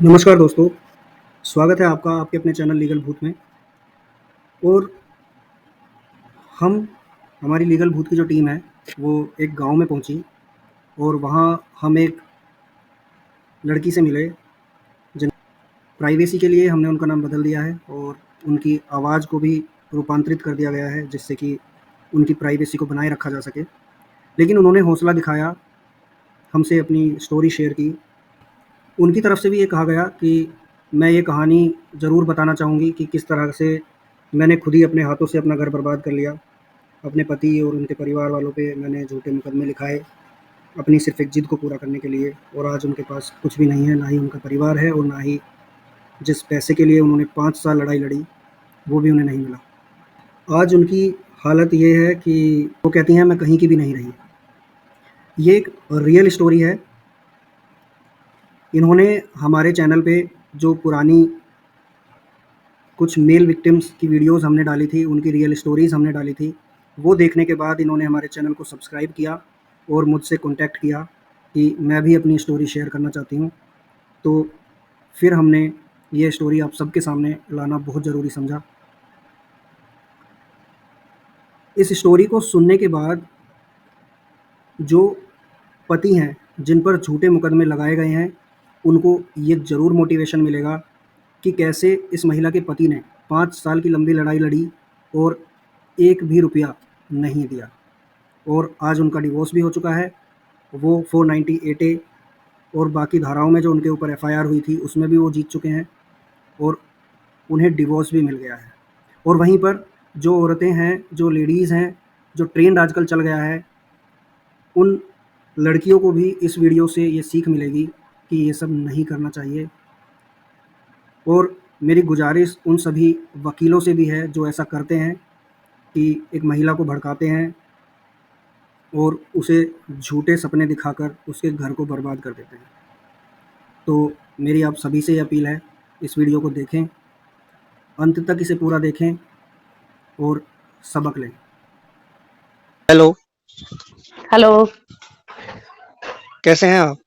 नमस्कार दोस्तों, स्वागत है आपका आपके अपने चैनल लीगल भूत में। और हम हमारी लीगल भूत की जो टीम है वो एक गांव में पहुंची और वहां हम एक लड़की से मिले जिन प्राइवेसी के लिए हमने उनका नाम बदल दिया है और उनकी आवाज़ को भी रूपांतरित कर दिया गया है जिससे कि उनकी प्राइवेसी को बनाए रखा जा सके। लेकिन उन्होंने हौसला दिखाया, हमसे अपनी स्टोरी शेयर की। उनकी तरफ से भी ये कहा गया कि मैं ये कहानी ज़रूर बताना चाहूँगी कि किस तरह से मैंने खुद ही अपने हाथों से अपना घर बर्बाद कर लिया। अपने पति और उनके परिवार वालों पे मैंने झूठे मुकदमे लिखाए, अपनी सिर्फ़ एक ज़िद को पूरा करने के लिए। और आज उनके पास कुछ भी नहीं है, ना ही उनका परिवार है और ना ही जिस पैसे के लिए उन्होंने 5 साल लड़ाई लड़ी, वो भी उन्हें नहीं मिला। आज उनकी हालत ये है कि वो कहती हैं मैं कहीं की भी नहीं रही। ये एक रियल स्टोरी है। इन्होंने हमारे चैनल पे जो पुरानी कुछ मेल विक्टिम्स की वीडियोज़ हमने डाली थी, उनकी रियल स्टोरीज़ हमने डाली थी, वो देखने के बाद इन्होंने हमारे चैनल को सब्सक्राइब किया और मुझसे कॉन्टैक्ट किया कि मैं भी अपनी स्टोरी शेयर करना चाहती हूँ। तो फिर हमने ये स्टोरी आप सबके सामने लाना बहुत ज़रूरी समझा। इस स्टोरी को सुनने के बाद जो पति हैं जिन पर झूठे मुकदमे लगाए गए हैं, उनको ये ज़रूर मोटिवेशन मिलेगा कि कैसे इस महिला के पति ने 5 साल की लंबी लड़ाई लड़ी और एक भी रुपया नहीं दिया और आज उनका डिवोर्स भी हो चुका है। वो 498 ए और बाकी धाराओं में जो उनके ऊपर एफआईआर हुई थी उसमें भी वो जीत चुके हैं और उन्हें डिवोर्स भी मिल गया है। और वहीं पर जो औरतें हैं, जो लेडीज़ हैं, जो ट्रेंड आजकल चल गया है, उन लड़कियों को भी इस वीडियो से ये सीख मिलेगी कि ये सब नहीं करना चाहिए। और मेरी गुजारिश उन सभी वकीलों से भी है जो ऐसा करते हैं कि एक महिला को भड़काते हैं और उसे झूठे सपने दिखाकर उसके घर को बर्बाद कर देते हैं। तो मेरी आप सभी से ये अपील है, इस वीडियो को देखें, अंत तक इसे पूरा देखें और सबक लें। Hello, hello. कैसे हैं आप?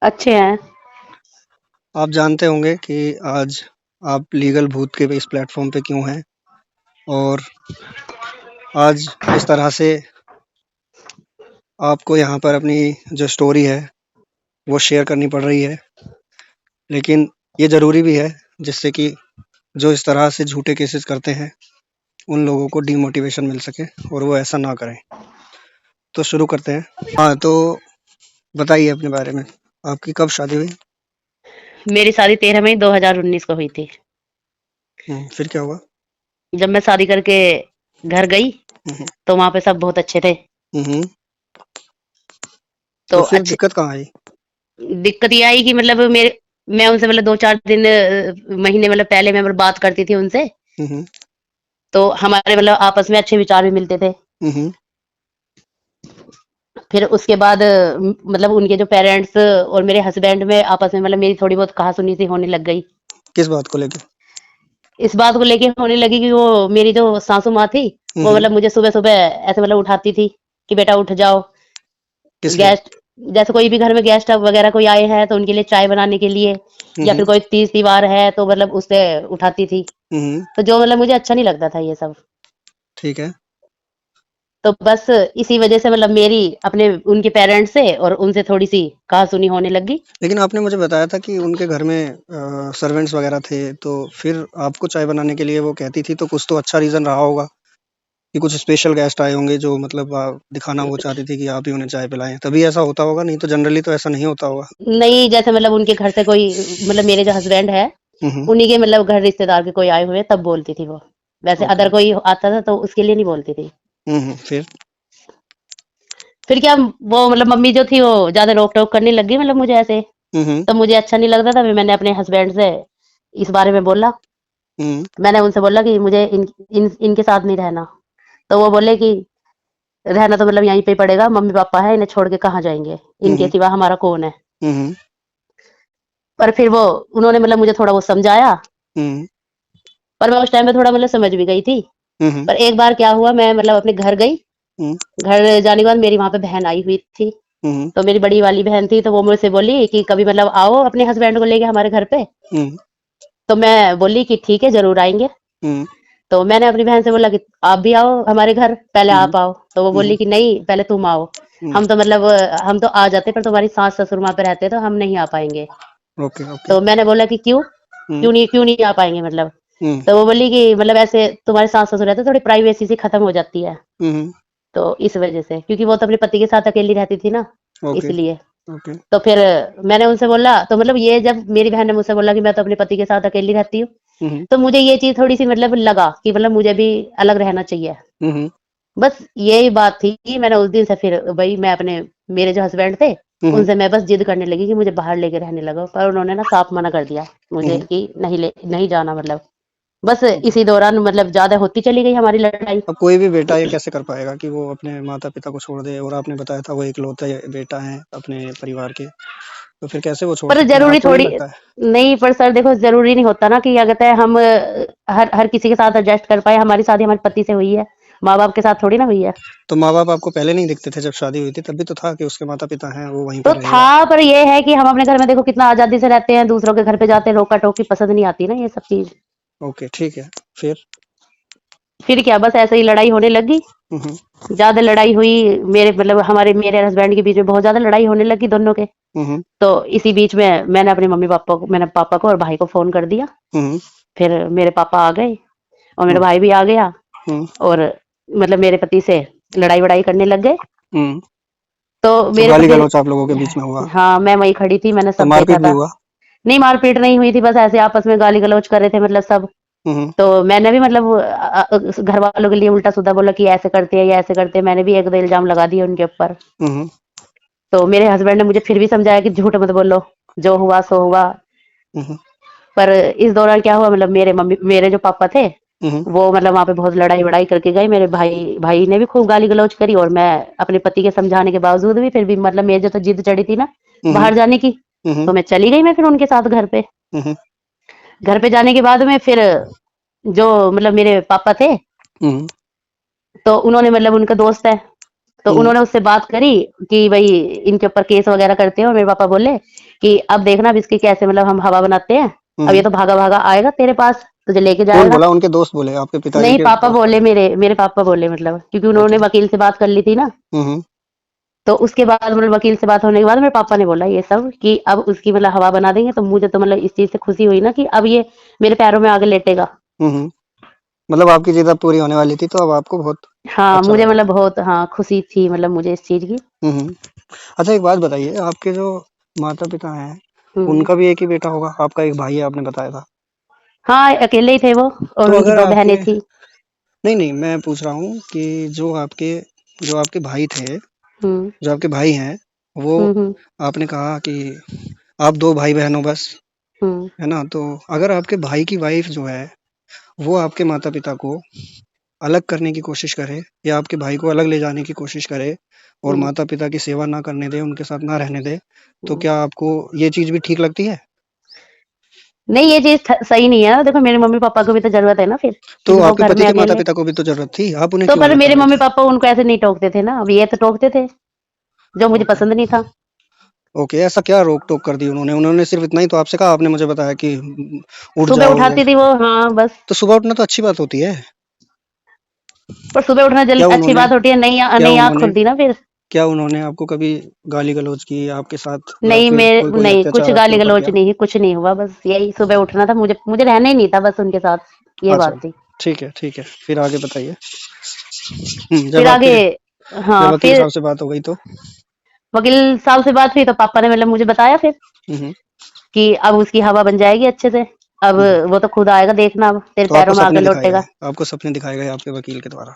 अच्छे हैं। आप जानते होंगे कि आज आप लीगल भूत के इस प्लेटफॉर्म पे क्यों हैं और आज इस तरह से आपको यहाँ पर अपनी जो स्टोरी है वो शेयर करनी पड़ रही है। लेकिन ये ज़रूरी भी है जिससे कि जो इस तरह से झूठे केसेस करते हैं उन लोगों को डीमोटिवेशन मिल सके और वो ऐसा ना करें। तो शुरू करते हैं। हाँ, तो बताइए अपने बारे में। आपकी कब शादी हुई? मेरी शादी 13 मई 2019 को हुई थी। फिर क्या हुआ? जब मैं शादी करके घर गई हम्म, तो वहाँ पे सब बहुत अच्छे थे। हम्म, तो तो फिर अच्छे दिक्कत कहाँ आई? दिक्कत ये आई कि मतलब मैं उनसे मतलब 2-4 दिन महीने मतलब पहले मैं मतलब बात करती थी उनसे, हम्म, तो हमारे मतलब आपस में अच्छे विचार भी मिलते थे। हम्म, फिर उसके बाद मतलब उनके जो पेरेंट्स और मेरे हस्बैंड में आपस में मतलब मेरी थोड़ी बहुत कहा-सुनी सी होने लग गई। किस बात को लेके? इस बात को लेके होने लगी कि वो मेरी जो सासू माँ थी, वो हम्म, मतलब मुझे सुबह-सुबह ऐसे मतलब उठाती थी कि बेटा उठ जाओ। किस लिए? गेस्ट जैसे कोई भी घर में गेस्ट वगैरह कोई आए हैं तो उनके लिए चाय बनाने के लिए या हम्म, फिर कोई तीज त्योहार है तो मतलब उससे उठाती थी। हम्म, तो जो मतलब मुझे अच्छा नहीं लगता था ये सब। ठीक है। तो बस इसी वजह से मतलब मेरी अपने उनके पेरेंट्स से और उनसे थोड़ी-सी कहा-सुनी होने लगी। लेकिन आपने मुझे बताया था कि उनके घर में सर्वेंट्स वगैरह थे, तो फिर आपको चाय बनाने के लिए वो कहती थी, तो कुछ तो अच्छा रीज़न रहा होगा कि कुछ स्पेशल गेस्ट आए होंगे जो मतलब दिखाना वो चाहती थी कि आप ही उन्हें चाय पिलाएँ, तभी ऐसा होता होगा, नहीं तो जनरली तो ऐसा नहीं होता होगा। नहीं, जैसे मतलब उनके घर से कोई मतलब मेरे जो हस्बैंड है, हुँ, हुँ, उन्हीं के मतलब घर रिश्तेदार के कोई आए हुए तब बोलती थी वो। वैसे ओके। अदर कोई आता था तो उसके लिए नहीं बोलती थी। हुँ, हुँ, फिर? फिर क्या वो मतलब मम्मी जो थी वो ज़्यादा रोक-टोक करने लग गई मतलब मुझे ऐसे। हुँ, हुँ, तो मुझे अच्छा नहीं लगता था, फिर मैंने अपने हस्बैंड से इस बारे में बोला। हुँ, मैंने उनसे बोला कि मुझे इनके साथ नहीं रहना। तो वो बोले कि रहना तो मतलब यहीं पे ही पड़ेगा, मम्मी-पापा हैं, इन्हें छोड़ के कहाँ जाएँगे? हुँ, इनके हुँ, सिवा हमारा कौन है? हुँ, हुँ, पर फिर वो उन्होंने मतलब मुझे थोड़ा बहुत समझाया, हुँ, पर मैं उस टाइम पे थोड़ा मतलब समझ भी गई थी। हुँ, हुँ, पर एक बार क्या हुआ मैं मतलब अपने घर गई, हुँ, घर जाने के बाद मेरी वहाँ पे बहन आई हुई थी। हुँ, तो मेरी बड़ी वाली बहन थी, तो वो मुझसे बोली कि कभी मतलब आओ अपने हस्बैंड को लेके हमारे घर पे। हुँ, तो मैं बोली कि ठीक है, ज़रूर आएँगे। हुँ, तो मैंने अपनी बहन से बोला कि आप भी आओ हमारे घर, पहले हुँ, आप आओ। तो वो हुँ, बोली कि नहीं, पहले तुम आओ। हुँ, हम तो मतलब हम तो आ जाते, पर तुम्हारी सास-ससुर वहाँ पे रहते, तो हम नहीं आ पाएँगे। Okay, okay. तो मैंने बोला कि क्यों? हुँ, क्यों नहीं आ पाएँगे मतलब? हुँ, तो वो बोली कि मतलब ऐसे तुम्हारे सास-ससुर रहते, थोड़ी प्राइवेसी सी खत्म हो जाती है। हुँ, हुँ, तो इस वज़ह से, क्योंकि वो तो अपने पति के साथ अकेली रहती थी ना, ओके, इसलिए। ओके। तो फिर मैंने उनसे बोला, तो मतलब ये जब मेरी बहन ने मुझसे बोला कि मैं तो अपने पति के साथ अकेली रहती हूँ, हुँ, हुँ, तो मुझे ये चीज़ थोड़ी-सी मतलब लगा कि मतलब मुझे भी अलग रहना चाहिए। हुँ, हुँ, बस यही बात थी कि मैंने उस दिन से फिर भई मैं अपने मेरे जो हस्बैंड थे, हुँ, हुँ, उनसे मैं बस ज़िद करने लगी कि मुझे बाहर लेके रहने लगो, पर उन्होंने ना साफ मना कर दिया हुँ, मुझे हुँ, कि नहीं जाना मतलब। बस ओके। इसी दौरान मतलब ज़्यादा होती चली गई हमारी लड़ाई। अब कोई भी बेटा ये कैसे कर पाएगा कि वो अपने माता-पिता को छोड़ दे और आपने बताया था वो इकलौते बेटा हैं अपने परिवार के, तो फिर कैसे वो छोड़ पर सकते हैं? ज़रूरी आपको नहीं थोड़ी लगता है? नहीं, पर सर देखो, ज़रूरी नहीं होता ना कि क्या कहते हैं हम हर हर किसी के साथ एडजस्ट कर पाएँ। हमारी शादी हमारे पति से हुई है, माँ-बाप के साथ थोड़ी ना हुई है। तो माँ-बाप आपको पहले नहीं दिखते थे जब शादी हुई थी, तब भी तो था कि उसके माता-पिता हैं, वो वहीं पे तो रहेगा। था, पर ये है कि हम अपने घर में देखो कितना आज़ादी से रहते हैं, दूसरों के घर पे जाते हैं, रोका-टोकी पसंद नहीं आती ना ये सब चीज़। ओके, ठीक है। फिर? फिर क्या, बस ऐसे ही लड़ाई होने लगी। हुँ, हुँ, ज़्यादा लड़ाई हुई, मेरे मतलब मेरे हस्बैंड के बीच में बहुत ज़्यादा लड़ाई होने लगी दोनों के। हुँ, हुँ, तो इसी बीच में मैंने पापा को और भाई को फ़ोन कर दिया। हुँ, फिर मेरे पापा आ गए और मेरा हुँ, भाई भी आ गया हुँ, और मतलब मेरे पति से लड़ाई-वड़ाई करने लग गए। हुँ, तो तो मेरे पति गाली-गलौच आप लोगों के बीच में हुआ, हाँ, मैं वहीं खड़ी थी, मैंने तो सब देखा मारपीट भी था। हुआ? नहीं, मार-पीट नहीं हुई थी, बस ऐसे आपस में गाली-गलौच कर रहे थे मतलब सब। हुँ, हुँ, तो मैंने भी मतलब घर वालों के लिए उल्टा-सीधा बोला कि ऐसे करते हैं या ऐसे करते हैं। मैंने भी 1-2 इल्ज़ाम लगा दिए उनके ऊपर। हुँ, हुँ, तो मेरे हस्बैंड ने मुझे फिर भी समझाया कि झूठ मत बोलो, जो हुआ सो हुआ। हुँ, हुँ, पर इस दौरान क्या हुआ, मतलब मेरे जो पापा थे, हुँ, हुँ, वो मतलब वहाँ पे बहुत लड़ाई-वड़ाई करके गए। मेरे भाई भाई ने भी खूब गाली-गलौच करी और मैं अपने पति के समझाने के बावजूद भी फिर भी मतलब मेरी जो तो जिद चढ़ी थी ना हुँ, हुँ, बाहर जाने की, हुँ, हुँ, तो मैं चली गई मैं फिर उनके साथ घर पे। हुँ, हुँ, घर पे जाने के बाद में फिर जो मतलब मेरे पापा थे, हुँ, तो उन्होंने मतलब उनका दोस्त है, तो हुँ, उन्होंने उससे बात करी कि भई इनके ऊपर केस वगैरह करते हैं और मेरे पापा बोले कि अब देखना अब इसकी कैसे मतलब हम हवा बनाते हैं। अब ये हुँ। तो भागा-भागा आएगा तेरे पास, तुझे लेके कौन जाएगा। बोला? उनके दोस्त बोले, आपके पिताजी नहीं, के पापा दोस्त बोले, बोले? मेरे पापा बोले मतलब, क्योंकि ओके। उन्होंने वकील से बात कर ली थी ना। हुँ, हुँ, तो उसके बाद मतलब वकील से बात होने के बाद मेरे पापा ने बोला ये सब कि अब उसकी मतलब हवा बना देंगे, तो मुझे तो मतलब इस चीज़ से खुशी हुई ना कि अब ये मेरे पैरों में आके लेटेगा। हुँ, हुँ। मतलब आपकी जिद अब पूरी होने वाली थी, तो अब आपको बहुत हाँ, अच्छा मुझे लगा। मतलब बहुत हाँ, खुशी थी मतलब मुझे इस चीज़ की। हुँ, हुँ। अच्छा एक बात बताइए, आपके जो माता-पिता हैं, हुँ। उनका भी एक ही बेटा होगा? आपका एक भाई है आपने बताया था। हाँ, अकेले ही थे वो और तो उनकी अगर 2 आपके बहनें थी। नहीं, नहीं, मैं पूछ रहा हूँ कि जो आपके भाई थे, हुँ। जो आपके भाई हैं, वो हुँ, हुँ। आपने कहा कि आप 2 भाई-बहन हो बस, हुँ। है ना? तो अगर आपके भाई की वाइफ़ जो है, वो आपके माता-पिता को अलग करने की कोशिश करे या आपके भाई को अलग ले जाने की कोशिश करे और हुँ। माता-पिता की सेवा ना करने दे, उनके साथ ना रहने दे, तो हुँ। क्या आपको ये चीज़ भी ठीक लगती है? नहीं, ये चीज़ थ सही नहीं है ना, देखो मेरे मम्मी-पापा को भी तो ज़रूरत है ना फिर, तो कि वो आपके घर पति में के अकेले। माता-पिता को भी तो ज़रूरत थी, आप उन्हें तो क्यों पर अलग कर मेरे रहे थे? मम्मी-पापा उनको ऐसे नहीं टोकते थे ना, अब ये तो टोकते थे, जो मुझे ओके, पसंद नहीं था। ओके, ऐसा क्या रोक-टोक कर दी उन्होंने? उन्होंने सिर्फ़ इतना ही तो आपसे कहा, आपने मुझे बताया कि उठ सुबह जाओ, उठाती थी वो, हाँ, बस। तो सुबह उठना तो अच्छी बात होती है। पर सुबह उठना क्या अच्छी उन्होंने बात होती है, क्या नई आँख उन्होंने खुलती ना फिर। क्या उन्होंने आपको कभी गाली-गलौच की आपके साथ या नहीं, फिर कोई नहीं, कुछ अत्याचार आपके ऊपर गाली-गलौच किया? नहीं, कुछ नहीं हुआ, बस यही सुबह उठना था, मुझे रहना ही नहीं था बस उनके साथ, ये अच्छा, बात थी। ठीक है, फिर आगे बताइए? हुँ, फिर आगे जब हाँ, वकील फिर साहब से बात हो गई तो? वकील साहब से बात हुई तो पापा ने मतलब मुझे बताया फिर हुँ, हुँ, कि अब उसकी हवा बन जाएगी अच्छे से। अब हुँ, हुँ। वो तो खुद आएगा देखना, अब तेरे तो पैरों में आके लौटेगा। आपको सपने दिखाए गए आपके वकील के द्वारा।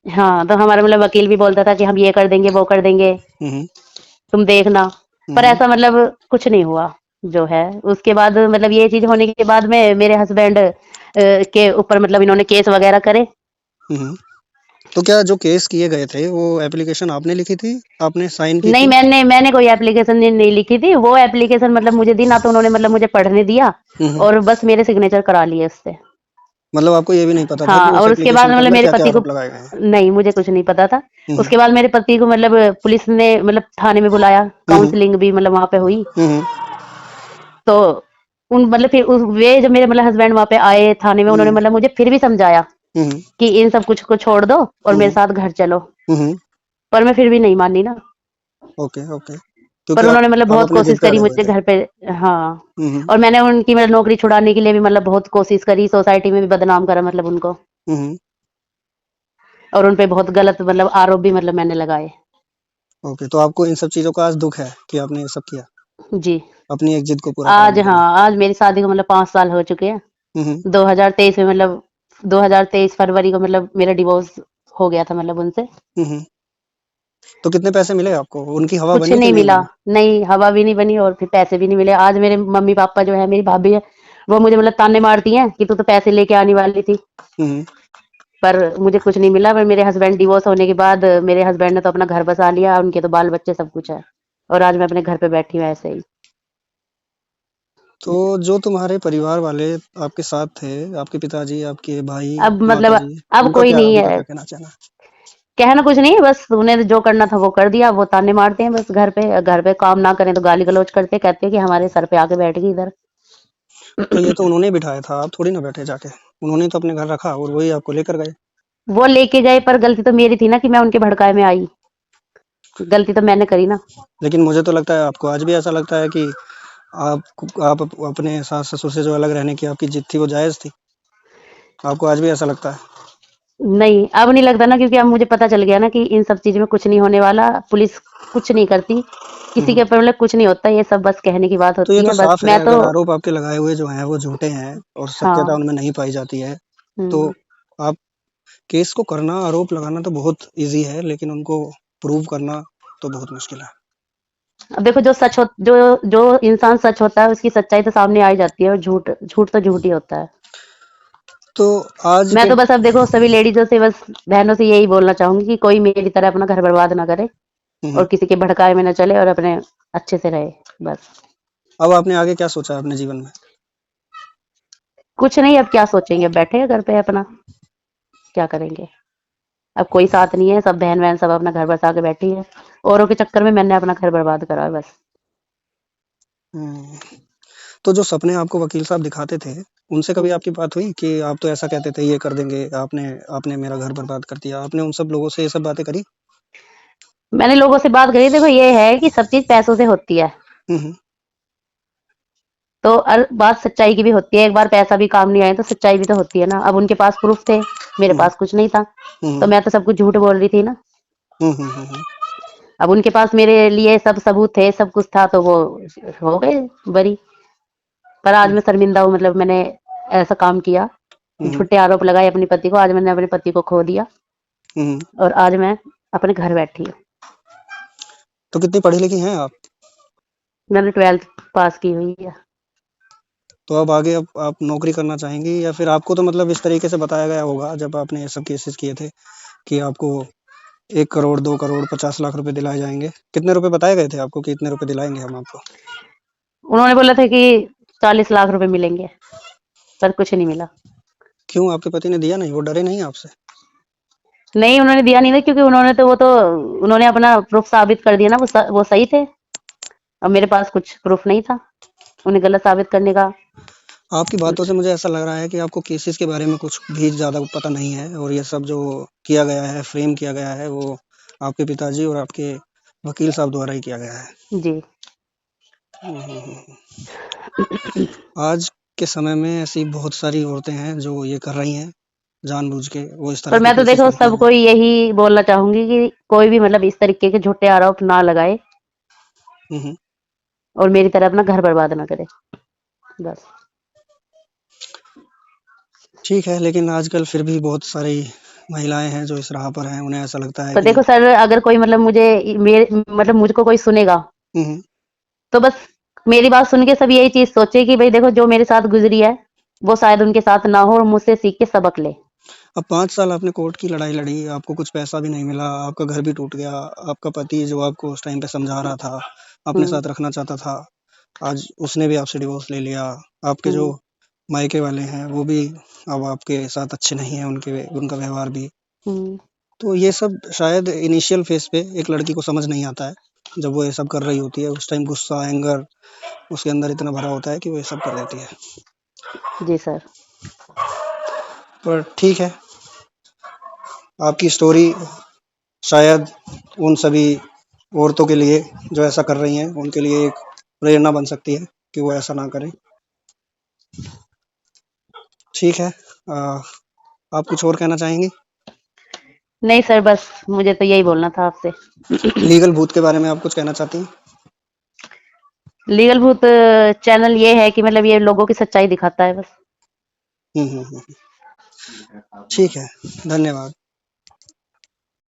हाँ, तो हमारा मतलब वकील भी बोलता था कि हम ये कर देंगे, वो कर देंगे, हुँ, हुँ, तुम देखना। हुँ, पर हुँ, ऐसा मतलब कुछ नहीं हुआ, जो है। उसके बाद मतलब ये चीज़ होने के बाद में मेरे हस्बैंड के ऊपर मतलब इन्होंने केस वगैरह करे। हुँ, हुँ। तो क्या जो केस किए गए थे, वो एप्लीकेशन आपने लिखी थी? आपने साइन की नहीं, थी? मैंने कोई एप्लीकेशन नहीं लिखी थी। वो एप्लीकेशन मतलब मुझे दी ना, तो उन्होंने मतलब मुझे पढ़ने दिया हुँ, हुँ। और बस मेरे सिग्नेचर करा लिए उससे। मतलब आपको ये भी नहीं पता था हाँ, कि उस और उसके बाद एप्लीकेशन के मतलब अंदर मेरे क्या-क्या पति को आरोप लगाए गए हैं? नहीं, मुझे कुछ नहीं पता था। हुँ, हुँ। उसके बाद मेरे पति को मतलब पुलिस ने मतलब थाने में बुलाया, हुँ, हुँ। काउंसलिंग भी मतलब वहाँ पे हुई। हुँ, हुँ। तो उन मतलब फिर उस वे जब मेरे मतलब हस्बैंड वहाँ पे आए थाने में, उन्होंने हुँ, मतलब मुझे फिर भी समझाया हुँ, हुँ। कि इन सब कुछ को छोड़ दो और हुँ, मेरे हुँ। साथ घर चलो। हुँ, हुँ। पर मैं फिर भी नहीं मानी ना। Okay, okay. क्योंकि पर उन्होंने मतलब आप बहुत अपनी जिद कोशिश पे करी अड़े हुए मुझे थे। घर पे। हाँ, हुँ, हुँ। और मैंने उनकी मतलब नौकरी छुड़ाने के लिए भी मतलब बहुत कोशिश करी, सोसाइटी में भी बदनाम करा मतलब उनको, हुँ, हुँ। और उन पे बहुत गलत मतलब आरोप भी मतलब मैंने लगाए। ओके, तो आपको इन सब चीज़ों का आज दुःख है कि आपने ये सब किया, जी। अपनी एक जिद को पूरा आज कराने के लिए। हाँ, आज मेरी शादी को मतलब 5 साल हो चुके हैं। हुँ, हुँ। 2023 में मतलब 2023 फरवरी को मतलब मेरा डिवोर्स हो गया था मतलब उनसे। हुँ, हुँ। तो कितने पैसे मिले आपको? उनकी हवा कुछ बनी कि नहीं नहीं मिला, बनी? नहीं हवा भी नहीं बनी और फिर पैसे भी नहीं मिले। आज मेरे मम्मी-पापा जो है, मेरी भाभी है, वो मुझे मतलब ताने मारती हैं कि तू तो पैसे लेके आने वाली थी। हुँ, हुँ। पर मुझे कुछ नहीं मिला। पर मेरे हस्बैंड डिवोर्स होने के बाद मेरे हस्बैंड ने तो अपना घर बसा लिया, उनके तो बाल-बच्चे सब कुछ है। और आज मैं अपने घर पे बैठी हूँ ऐसे ही। तो जो तुम्हारे परिवार वाले आपके साथ थे, आपके पिताजी, आपके भाई, अब मतलब माताजी, अब कोई नहीं उनका है। क्या कहना चाहना? कहना कुछ नहीं है, बस उन्हें जो करना था वो कर दिया। वो ताने मारते हैं बस घर पे काम ना करें तो गाली-गलौज करते, कहते हैं कि हमारे सर पे आके बैठ गई इधर। तो ये तो उन्होंने बिठाया था, आप थोड़ी ना बैठे जाके। उन्होंने तो अपने घर रखा और वही आपको लेकर गए। वो लेके गए पर गलती तो मेरी थी ना कि मैं उनके भड़काए में आई। गलती तो मैंने करी ना। लेकिन मुझे तो लगता है आपको आज भी ऐसा लगता है कि आप अपने सास-ससुर से जो अलग रहने की आपकी जिद थी वो जायज़ थी? आपको आज भी ऐसा लगता है? नहीं, अब नहीं लगता ना, क्योंकि अब मुझे पता चल गया ना कि इन सब चीज़ में कुछ नहीं होने वाला। पुलिस कुछ नहीं करती, हुँ, किसी के हुँ। ऊपर मतलब कुछ नहीं होता। ये सब बस कहने की बात तो ये होती तो है। बस साफ़ है मैं तो अगर आरोप आपके लगाए हुए जो हैं वो झूठे हैं और सत्यता हाँ। उनमें नहीं पाई जाती है, तो हुँ। आप केस को करना, आरोप लगाना तो बहुत ईज़ी है, लेकिन उनको प्रूव करना तो बहुत मुश्किल है। अब देखो, जो इंसान सच होता है उसकी सच्चाई तो सामने आ ही जाती है, और झूठ झूठ तो झूठ ही होता है। तो आज मैं के तो बस अब देखो सभी लेडीज़ों से, बस बहनों से यही बोलना चाहूँगी कि कोई मेरी तरह अपना घर बर्बाद ना करे हुँ, और हुँ। किसी के भड़काए में ना चले और अपने अच्छे से रहे, बस। अब आपने आगे क्या सोचा है अपने जीवन में? कुछ नहीं, अब क्या सोचेंगे, अब बैठे हैं घर पे अपना, क्या करेंगे? अब कोई साथ नहीं है, सब बहन-वहन सब अपना घर बसा के बैठी है। औरों के चक्कर में मैंने अपना घर बर्बाद करा है बस। हुँ। तो जो सपने आपको वकील साहब दिखाते थे, उनसे कभी हुँ। आपकी बात हुई कि आप तो ऐसा कहते थे ये कर देंगे, आपने आपने मेरा घर बर्बाद कर दिया। आपने उन सब लोगों से ये सब बातें करी? मैंने लोगों से बात करी, देखो ये है कि सब चीज़ पैसों से होती है। हुँ, हुँ। तो बात सच्चाई की भी होती है। एक बार पैसा भी काम नहीं आया तो सच्चाई भी तो होती है ना। अब उनके पास प्रूफ़ थे, मेरे हुँ, हुँ। पास कुछ नहीं था। हुँ, तो हुँ। मैं तो सब कुछ झूठ बोल रही थी ना। हुँ, हुँ, हुँ, हुँ। अब उनके पास मेरे लिए सब सबूत थे, सब कुछ था, तो वो हो गए बरी। पर आज हुँ, मैं शर्मिंदा हूँ, मतलब मैंने ऐसा काम किया, हुँ, हुँ। झूठे आरोप लगाए अपने पति को। आज मैंने अपने पति को खो दिया हुँ, हुँ। और आज मैं अपने घर बैठी हूँ। तो कितनी पढ़ी-लिखी हैं आप? मैंने 12th पास की हुई है। तो अब आगे अब आप नौकरी करना चाहेंगी या फिर आपको तो मतलब इस तरीके से बताया गया होगा जब आपने ये सब केसेज़ किए थे कि आपको 1 करोड़, 2 करोड़, 50 लाख रुपए दिलाए जाएँगे। कितने रुपए बताए गए थे आपको कि इतने रुपए दिलाएँगे हम आपको? उन्होंने बोला था कि 40 लाख रुपए मिलेंगे, पर कुछ नहीं मिला। क्यों आपके पति ने दिया नहीं? वो डरे नहीं आपसे? नहीं, उन्होंने दिया नहीं था, क्योंकि उन्होंने अपना प्रूफ़ साबित कर दिया ना, वो सही थे। और मेरे पास कुछ प्रूफ़ नहीं था, उन्हें गलत साबित करने का आपकी बातों कुछ। से मुझे ऐसा लग रहा है कि आपको केसेज़ के बारे में कुछ भी ज़्यादा पता नहीं है और ये सब जो किया गया है, फ्रेम किया गया है, वो आपके पिताजी और आपके वकील साहब द्वारा ही किया गया है। जी। हुँ, हुँ, हुँ। आज के समय में ऐसी बहुत सारी औरतें हैं जो ये कर रही हैं, जानबूझ के वो इस तरह पर के मैं तो केसेज़ देखो करती हैं। सबको यही बोलना चाहूँगी कि कोई भी मतलब इस तरीके के झूठे आरोप ना लगाए हुँ, हुँ। और मेरी तरह अपना घर बर्बाद ना करे, बस। ठीक है, लेकिन आजकल फिर भी बहुत सारी महिलाएँ हैं जो इस राह पर हैं, उन्हें ऐसा लगता है पर कि देखो सर, अगर कोई मतलब मुझको कोई सुनेगा, हुँ, हुँ। तो बस मेरी बात सुन के सब यही चीज़ सोचे कि भई देखो, जो मेरे साथ गुज़री है, वो शायद उनके साथ ना हो और मुझसे सीख के सबक ले। अब 5 साल आपने कोर्ट की लड़ाई लड़ी, आपको कुछ पैसा भी नहीं मिला, आपका घर भी टूट गया, आपका पति जो आपको उस टाइम पे समझा रहा था, अपने हुँ, साथ रखना चाहता था, आज उसने भी आपसे डिवोर्स ले लिया। आपके जो हुँ। मायके वाले हैं वो भी अब आपके साथ अच्छे नहीं हैं, उनका व्यवहार भी। तो ये सब शायद इनिशियल फेज़ पे एक लड़की को समझ नहीं आता है, जब वो ये सब कर रही होती है, उस टाइम गुस्सा, एंगर उसके अंदर इतना भरा होता है कि वो ये सब कर देती है। जी सर। पर ठीक है, आपकी स्टोरी शायद उन सभी औरतों के लिए जो ऐसा कर रही हैं, उनके लिए एक प्रेरणा बन सकती है कि वो ऐसा ना करें। ठीक है, आप कुछ और कहना चाहेंगी? नहीं सर, बस मुझे तो यही बोलना था आपसे। लीगल भूत के बारे में आप कुछ कहना चाहती हैं? लीगल भूत चैनल ये है कि मतलब ये लोगों की सच्चाई दिखाता है बस। ठीक है, धन्यवाद।